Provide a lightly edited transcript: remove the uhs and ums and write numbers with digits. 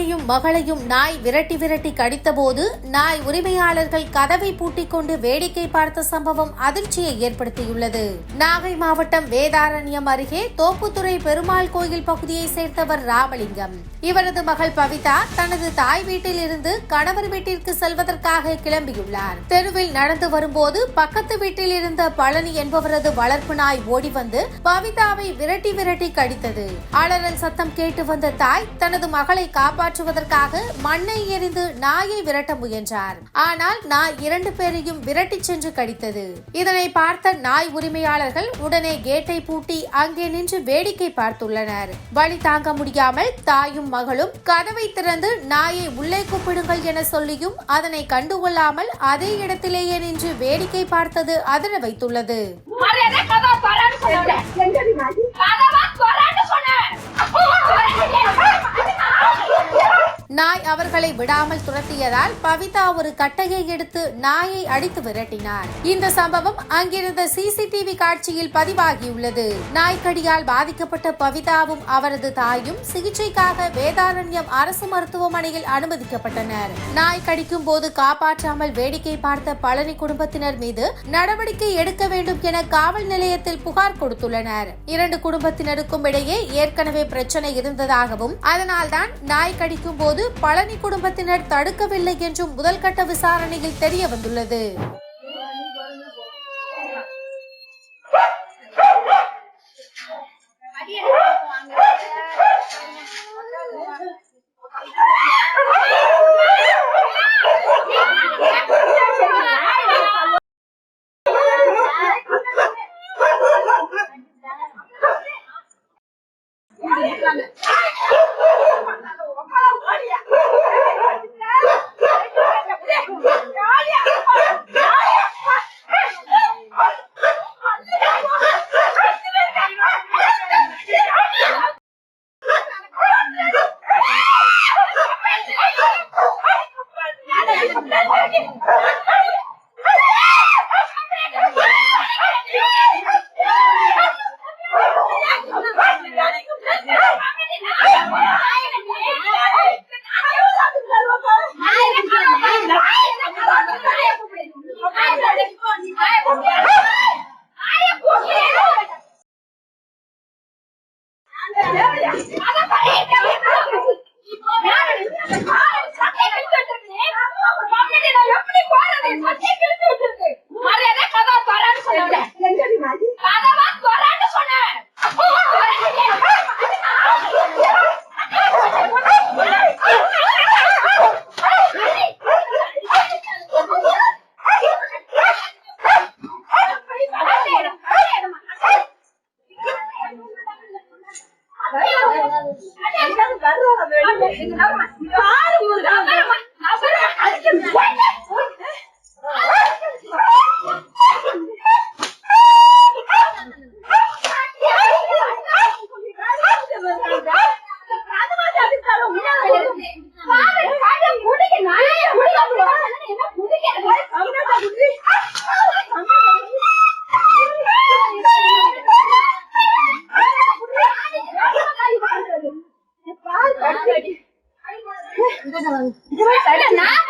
தாயையும் மகளையும் நாய் விரட்டி விரட்டி கடித்தபோது நாய் உரிமையாளர்கள் கதவை பூட்டிக் கொண்டு வேடிக்கை பார்த்த சம்பவம் அதிர்ச்சியை ஏற்படுத்தியுள்ளது. நாகை மாவட்டம் வேதாரண்யம் அருகே தோப்புத்துறை பெருமாள் கோயில் பகுதியை சேர்ந்தவர் ராமலிங்கம். இவரது மகள் பவிதா தனது தாய் வீட்டில் இருந்து கணவர் வீட்டிற்கு செல்வதற்காக கிளம்பியுள்ளார். தெருவில் நடந்து வரும்போது பக்கத்து வீட்டில் இருந்த பழனி என்பவரது வளர்ப்பு நாய் ஓடி வந்து பவிதாவை விரட்டி விரட்டி கடித்தது. அலறல் சத்தம் கேட்டு வந்த தாய் தனது மகளை காப்பாற்றுவதற்காக மண்ணை எறிந்து நாயை விரட்ட முயன்றார். ஆனால் நாய் 2 பேரையும் விரட்டி சென்று கடித்தது. இதனை பார்த்த நாய் உரிமையாளர்கள் உடனே கேட்டை பூட்டி அங்கே நின்று வேடிக்கை பார்த்துள்ளனர். வலி தாங்க முடியாமல் தாயும் மகளும் கதவை திறந்து நாயை உள்ளே கூப்பிடுங்கள் என சொல்லியும் அதனை கண்டுகொள்ளாமல் அதே இடத்திலேயே நின்று வேடிக்கை பார்த்தது அதிர வைத்துள்ளது. நாய் அவர்களை விடாமல் துரத்தியதால் பவிதா ஒரு கட்டையை எடுத்து நாயை அடித்து விரட்டினார். இந்த சம்பவம் அங்கிருந்த சிசிடிவி காட்சியில் பதிவாகியுள்ளது. நாய்க்கடியால் பாதிக்கப்பட்ட பவிதாவும் அவரது தாயும் சிகிச்சைக்காக வேதாரண்யம் அரசு மருத்துவமனையில் அனுமதிக்கப்பட்டனர். நாய் கடிக்கும் போது காப்பாற்றாமல் வேடிக்கை பார்த்த பழனி குடும்பத்தினர் மீது நடவடிக்கை எடுக்க வேண்டும் என காவல் நிலையத்தில் புகார் கொடுத்துள்ளனர். 2 குடும்பத்தினருக்கும் இடையே ஏற்கனவே பிரச்சனை இருந்ததாகவும் அதனால்தான் நாய் கடிக்கும் போது பழனி குடும்பத்தினர் தடுக்கவில்லை என்றும் முதல்கட்ட விசாரணையில் தெரிய வந்துள்ளது. நான்